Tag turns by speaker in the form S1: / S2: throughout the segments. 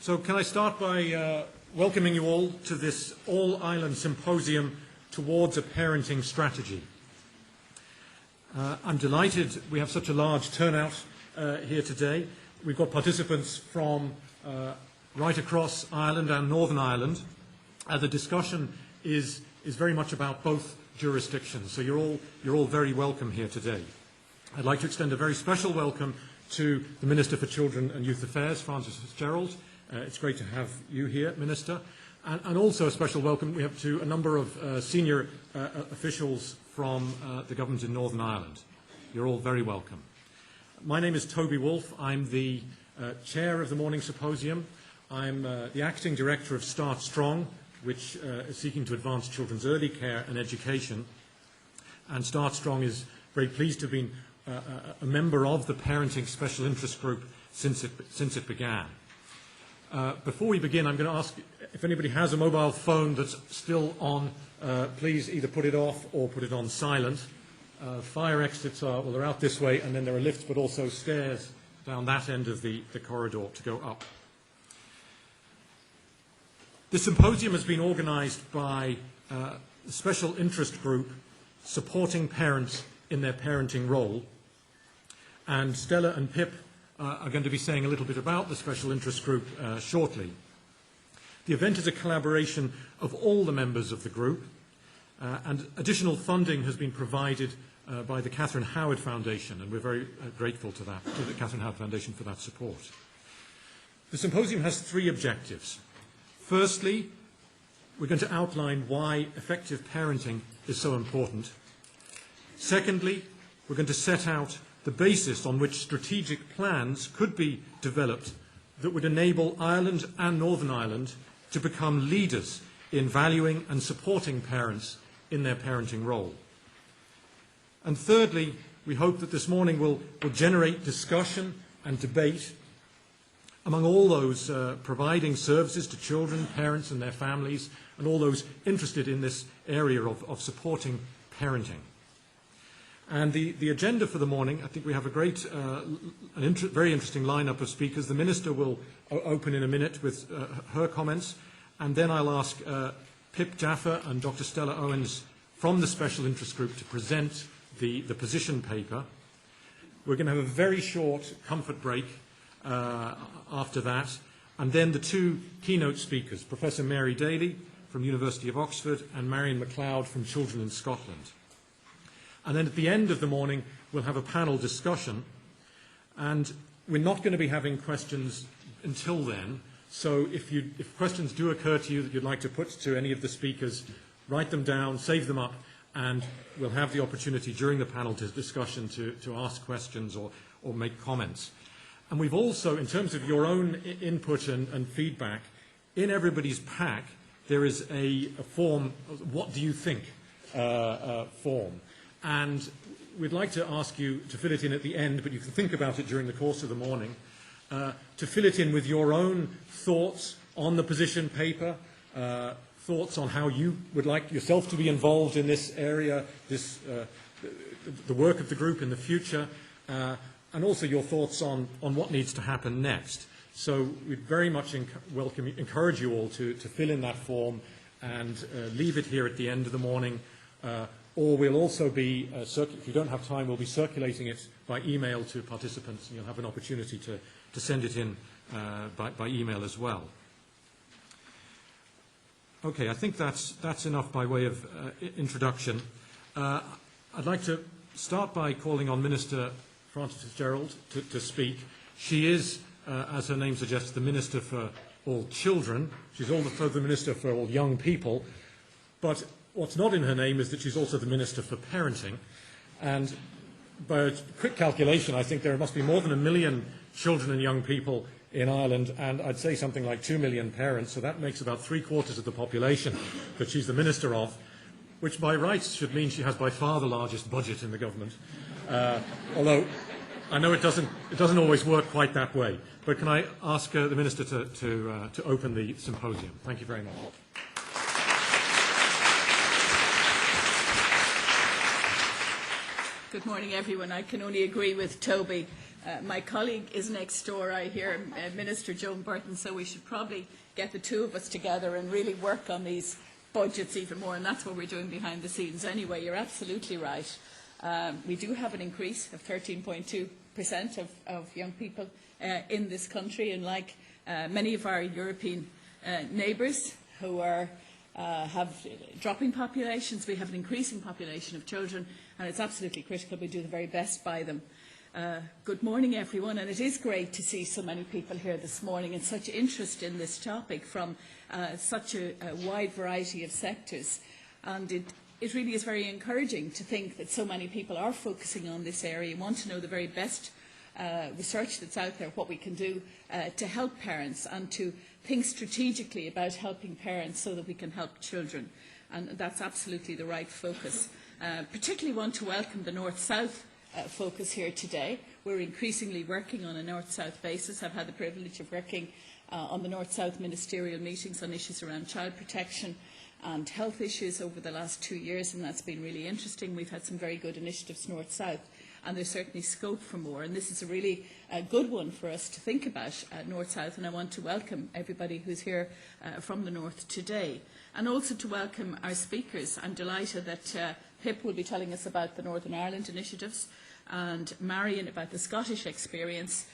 S1: So can I start by welcoming you all to this All Island Symposium towards a parenting strategy. I'm delighted we have such a large turnout here today. We've got participants from right across Ireland and Northern Ireland. The discussion is very much about both jurisdictions, so you're all very welcome here today. I'd like to extend a very special welcome to the Minister for Children and Youth Affairs, Francis Fitzgerald. It's great to have you here, Minister. And also a special welcome we have to a number of senior officials from the government in Northern Ireland. You're all very welcome. My name is Toby Wolfe. I'm the chair of the morning symposium. I'm the acting director of Start Strong, which is seeking to advance children's early care and education. And Start Strong is very pleased to have been a member of the Parenting Special Interest Group since it began. Before we begin, I'm going to ask if anybody has a mobile phone that's still on, please either put it off or put it on silent. Fire exits they're out this way, and then there are lifts, but also stairs down that end of the corridor to go up. The symposium has been organised by a special interest group supporting parents in their parenting role, and Stella and Pip are going to be saying a little bit about the special interest group shortly. The event is a collaboration of all the members of the group, and additional funding has been provided by the Catherine Howard Foundation, and we're very grateful to the Catherine Howard Foundation for that support. The symposium has three objectives. Firstly, we're going to outline why effective parenting is so important. Secondly, we're going to set out the basis on which strategic plans could be developed that would enable Ireland and Northern Ireland to become leaders in valuing and supporting parents in their parenting role. And thirdly, we hope that this morning will generate discussion and debate among all those providing services to children, parents and their families, and all those interested in this area of supporting parenting. And the agenda for the morning, I think we have a great, very interesting lineup of speakers. The Minister will open in a minute with her comments, and then I'll ask Pip Jaffa and Dr. Stella Owens from the Special Interest Group to present the position paper. We're going to have a very short comfort break after that, and then the two keynote speakers, Professor Mary Daly from University of Oxford and Marion MacLeod from Children in Scotland. And then at the end of the morning, we'll have a panel discussion. And we're not going to be having questions until then. So if questions do occur to you that you'd like to put to any of the speakers, write them down, save them up, and we'll have the opportunity during the panel discussion to ask questions or make comments. And we've also, in terms of your own input and feedback, in everybody's pack, there is a form, what do you think form. And we'd like to ask you to fill it in at the end, but you can think about it during the course of the morning, to fill it in with your own thoughts on the position paper, thoughts on how you would like yourself to be involved in this area, the work of the group in the future, and also your thoughts on what needs to happen next. So we'd very much encourage you all to fill in that form and leave it here at the end of the morning. Or we'll also be, if you don't have time, we'll be circulating it by email to participants, and you'll have an opportunity to send it in by email as well. Okay, I think that's enough by way of introduction. I'd like to start by calling on Minister Frances Fitzgerald to speak. She is, as her name suggests, the Minister for all children. She's also the Minister for all young people. But what's not in her name is that she's also the Minister for Parenting. And by a quick calculation, I think there must be more than 1 million children and young people in Ireland, and I'd say something like 2 million parents, so that makes about 3/4 of the population that she's the Minister of, which by rights should mean she has by far the largest budget in the government. Although I know it doesn't always work quite that way. But can I ask the Minister to open the symposium? Thank you very much.
S2: Good morning, everyone. I can only agree with Toby My colleague is next door, I hear, Minister Joan Burton, so we should probably get the two of us together and really work on these budgets even more, and that's what we're doing behind the scenes anyway. You're absolutely right. We do have an increase of 13.2% of young people in this country, and like many of our European neighbours who have dropping populations, we have an increasing population of children, and it's absolutely critical we do the very best by them. Good morning, everyone, and it is great to see so many people here this morning and such interest in this topic from such a wide variety of sectors. And it really is very encouraging to think that so many people are focusing on this area, want to know the very best research that's out there, what we can do to help parents and to think strategically about helping parents so that we can help children. And that's absolutely the right focus. Particularly want to welcome the North-South focus here today. We're increasingly working on a North-South basis. I've had the privilege of working on the North-South ministerial meetings on issues around child protection and health issues over the last 2 years, and that's been really interesting. We've had some very good initiatives North-South, and there's certainly scope for more. And this is a really good one for us to think about North-South, and I want to welcome everybody who's here from the North today. And also to welcome our speakers. I'm delighted that Pip will be telling us about the Northern Ireland initiatives and Marion about the Scottish experience.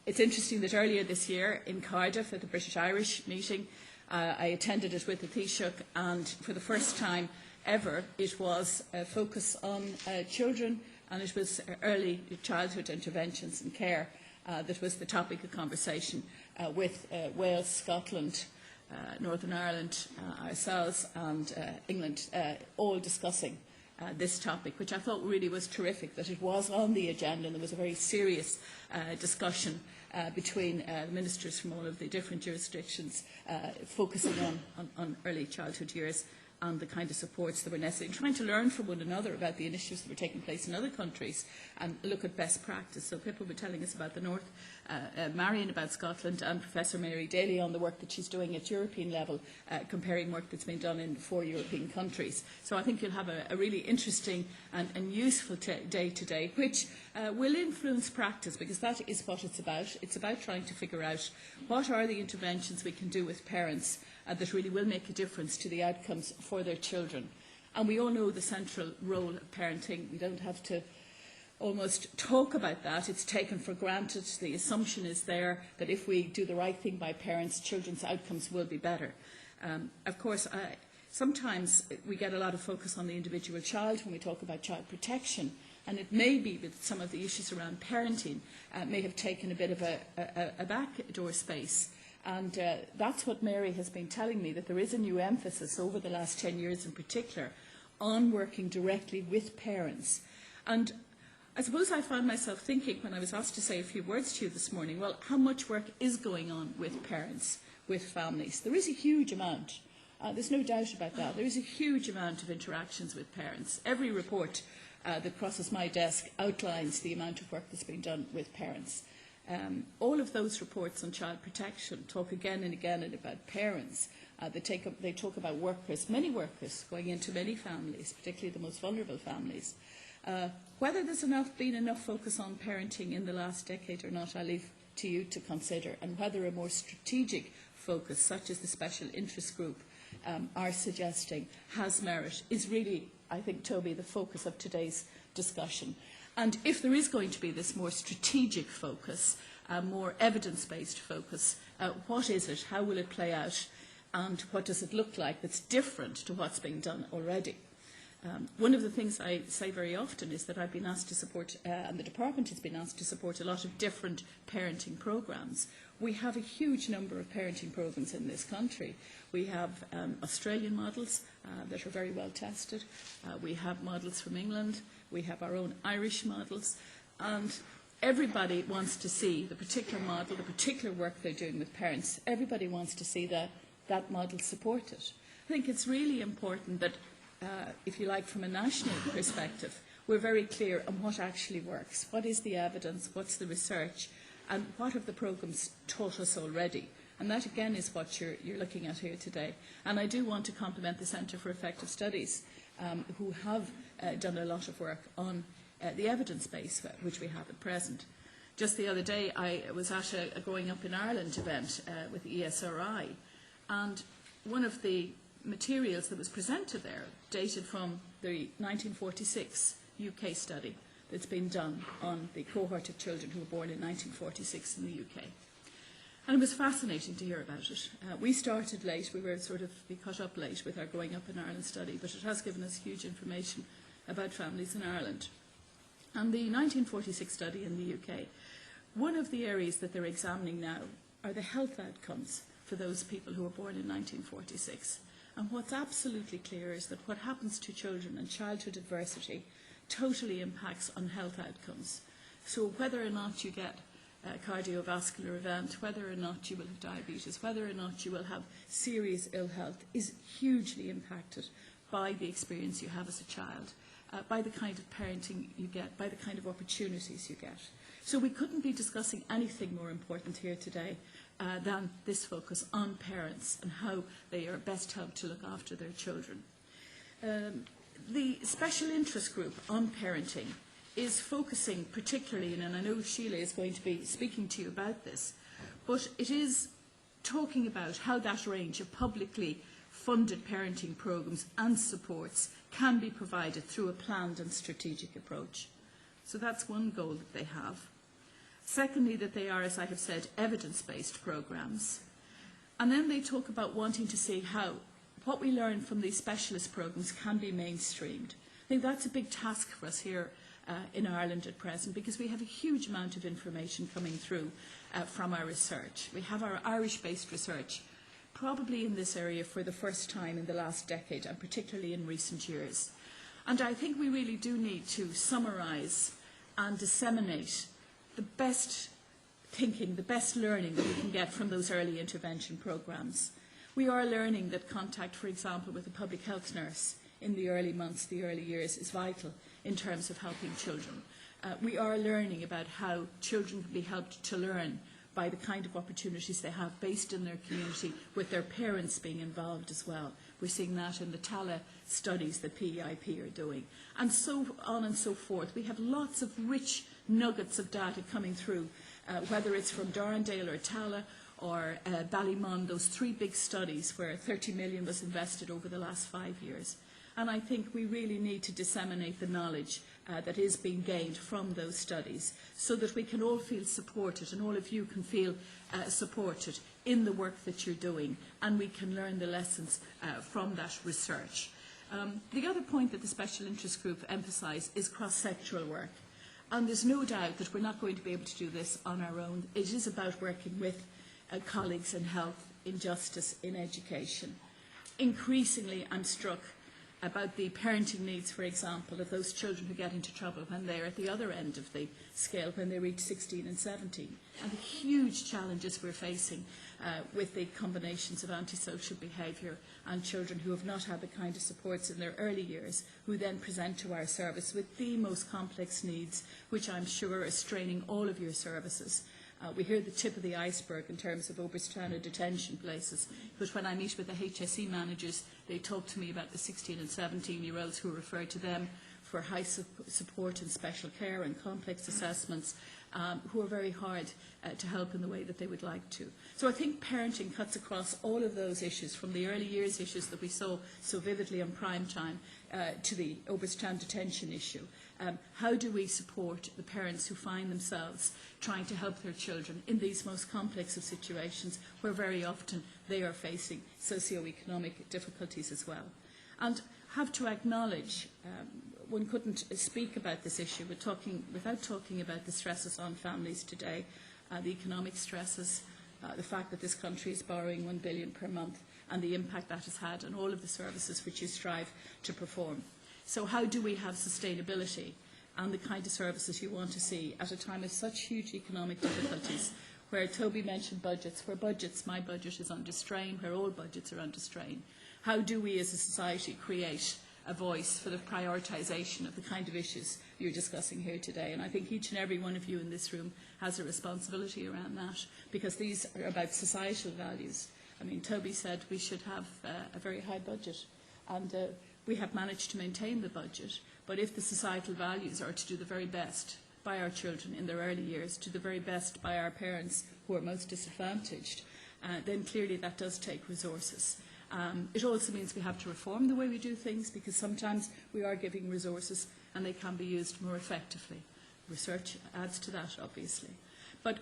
S2: It's interesting that earlier this year in Cardiff at the British-Irish meeting, I attended it with the Taoiseach, and for the first time ever it was a focus on children, and it was early childhood interventions and care that was the topic of conversation with Wales, Scotland, Northern Ireland, ourselves and England, all discussing this topic, which I thought really was terrific, that it was on the agenda and there was a very serious discussion between the ministers from all of the different jurisdictions focusing on early childhood years and the kind of supports that were necessary, and trying to learn from one another about the initiatives that were taking place in other countries and look at best practice. So Pippa will be telling us about the North, Marion about Scotland, and Professor Mary Daly on the work that she's doing at European level, comparing work that's been done in 4 European countries. So I think you'll have a really interesting and useful day today, which will influence practice, because that is what it's about. It's about trying to figure out what are the interventions we can do with parents that really will make a difference to the outcomes for their children. And we all know the central role of parenting. We don't have to almost talk about that. It's taken for granted. The assumption is there that if we do the right thing by parents, children's outcomes will be better. Of course, sometimes we get a lot of focus on the individual child when we talk about child protection, and it may be that some of the issues around parenting may have taken a bit of a backdoor space. And that's what Mary has been telling me, that there is a new emphasis over the last 10 years in particular on working directly with parents. And I suppose I found myself thinking when I was asked to say a few words to you this morning, well, how much work is going on with parents, with families? There is a huge amount. There's no doubt about that. There is a huge amount of interactions with parents. Every report that crosses my desk outlines the amount of work that's been done with parents. All of those reports on child protection talk again and again about parents. They talk about workers, many workers going into many families, particularly the most vulnerable families. Whether there's been enough focus on parenting in the last decade or not, I leave to you to consider, and whether a more strategic focus, such as the special interest group are suggesting, has merit, is really, I think, Toby, the focus of today's discussion. And if there is going to be this more strategic focus, more evidence-based focus, what is it? How will it play out? And what does it look like that's different to what's being done already? One of the things I say very often is that I've been asked to support, and the department has been asked to support, a lot of different parenting programmes. We have a huge number of parenting programmes in this country. We have Australian models that are very well tested. We have models from England. We have our own Irish models. And everybody wants to see the particular model, the particular work they're doing with parents. Everybody wants to see that model supported. I think it's really important that, if you like, from a national perspective, we're very clear on what actually works. What is the evidence? What's the research? And what have the programmes taught us already? And that, again, is what you're looking at here today. And I do want to compliment the Centre for Effective Studies, who have done a lot of work on the evidence base which we have at present. Just the other day, I was at a Growing Up in Ireland event with the ESRI, and one of the materials that was presented there dated from the 1946 UK study that's been done on the cohort of children who were born in 1946 in the UK. And it was fascinating to hear about it. We started late, we cut up late with our Growing Up in Ireland study, but it has given us huge information about families in Ireland. And the 1946 study in the UK, one of the areas that they're examining now are the health outcomes for those people who were born in 1946. And what's absolutely clear is that what happens to children and childhood adversity totally impacts on health outcomes. So whether or not you get a cardiovascular event, whether or not you will have diabetes, whether or not you will have serious ill health is hugely impacted by the experience you have as a child, by the kind of parenting you get, by the kind of opportunities you get. So we couldn't be discussing anything more important here today than this focus on parents and how they are best helped to look after their children. The special interest group on parenting is focusing particularly, and I know Sheila is going to be speaking to you about this, but it is talking about how that range of publicly funded parenting programmes and supports can be provided through a planned and strategic approach. So that's one goal that they have. Secondly, that they are, as I have said, evidence-based programmes. And then they talk about wanting to see how what we learn from these specialist programmes can be mainstreamed. I think that's a big task for us here in Ireland at present, because we have a huge amount of information coming through from our research. We have our Irish-based research probably in this area for the first time in the last decade, and particularly in recent years. And I think we really do need to summarise and disseminate the best thinking, the best learning that we can get from those early intervention programmes. We are learning that contact, for example, with a public health nurse in the early months, the early years, is vital in terms of helping children. We are learning about how children can be helped to learn by the kind of opportunities they have based in their community, with their parents being involved as well. We're seeing that in the TALA studies that PEIP are doing, and so on and so forth. We have lots of rich nuggets of data coming through, whether it's from Dorandale or TALA or Ballymun, those three big studies where 30 million was invested over the last 5 years. And I think we really need to disseminate the knowledge that is being gained from those studies, so that we can all feel supported, and all of you can feel supported in the work that you're doing, and we can learn the lessons from that research. The other point that the Special Interest Group emphasise is cross-sectoral work. And there's no doubt that we're not going to be able to do this on our own. It is about working with colleagues in health, in justice, in education. Increasingly, I'm struck about the parenting needs, for example, of those children who get into trouble when they're at the other end of the scale, when they reach 16 and 17, and the huge challenges we're facing with the combinations of antisocial behaviour and children who have not had the kind of supports in their early years, who then present to our service with the most complex needs, which I'm sure are straining all of your services. We hear the tip of the iceberg in terms of Oberstrana detention places, but when I meet with the HSE managers, they talk to me about the 16 and 17-year-olds who refer to them for high support and special care and complex assessments, who are very hard to help in the way that they would like to. So I think parenting cuts across all of those issues, from the early years issues that we saw so vividly on prime time to the Oberstrana detention issue. How do we support the parents who find themselves trying to help their children in these most complex of situations, where very often they are facing socio-economic difficulties as well? And have to acknowledge, one couldn't speak about this issue without talking about the stresses on families today, the economic stresses, the fact that this country is borrowing $1 billion per month, and the impact that has had on all of the services which you strive to perform. So how do we have sustainability and the kind of services you want to see at a time of such huge economic difficulties, where Toby mentioned budgets, where my budget is under strain, where all budgets are under strain? How do we as a society create a voice for the prioritisation of the kind of issues you're discussing here today? And I think each and every one of you in this room has a responsibility around that, because these are about societal values. I mean, Toby said we should have a very high budget, and we have managed to maintain the budget, but if the societal values are to do the very best by our children in their early years, to the very best by our parents who are most disadvantaged, then clearly that does take resources. It also means we have to reform the way we do things, because sometimes we are giving resources and they can be used more effectively. Research adds to that, obviously. But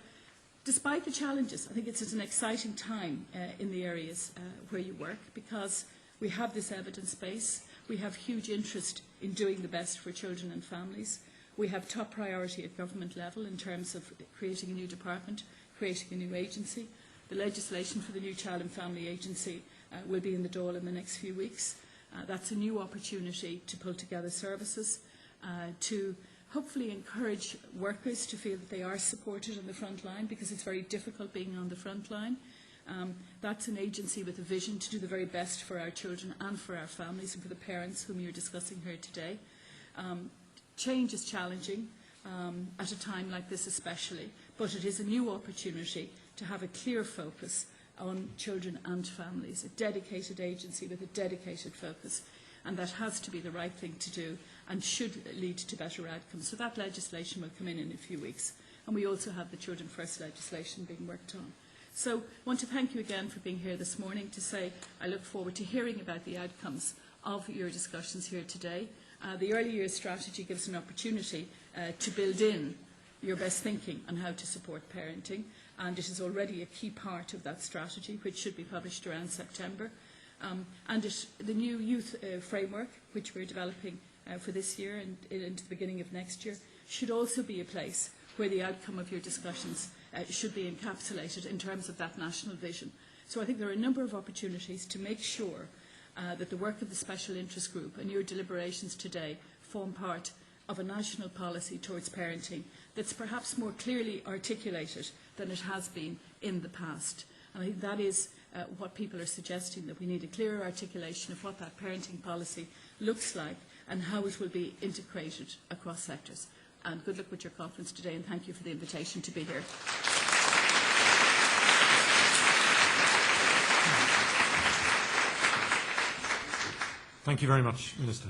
S2: despite the challenges, I think it's an exciting time in the areas where you work, because we have this evidence base. We have huge interest in doing the best for children and families. We have top priority at government level in terms of creating a new department, creating a new agency. The legislation for the new Child and Family Agency will be in the Dáil in the next few weeks. That's a new opportunity to pull together services, to hopefully encourage workers to feel that they are supported on the front line, because it's very difficult being on the front line. That's an agency with a vision to do the very best for our children and for our families and for the parents whom you're discussing here today. Change is challenging at a time like this especially, but it is a new opportunity to have a clear focus on children and families, a dedicated agency with a dedicated focus, and that has to be the right thing to do and should lead to better outcomes. So that legislation will come in a few weeks, and we also have the Children First legislation being worked on. So I want to thank you again for being here this morning, to say I look forward to hearing about the outcomes of your discussions here today. The early years strategy gives an opportunity to build in your best thinking on how to support parenting, and it is already a key part of that strategy, which should be published around September. And the new youth framework, which we're developing for this year and into the beginning of next year, should also be a place where the outcome of your discussions should be encapsulated in terms of that national vision. So I think there are a number of opportunities to make sure that the work of the Special Interest Group and your deliberations today form part of a national policy towards parenting that's perhaps more clearly articulated than it has been in the past. And I think that is what people are suggesting, that we need a clearer articulation of what that parenting policy looks like and how it will be integrated across sectors. And good luck with your conference today, and thank you for the invitation to be here.
S1: Thank you very much, Minister.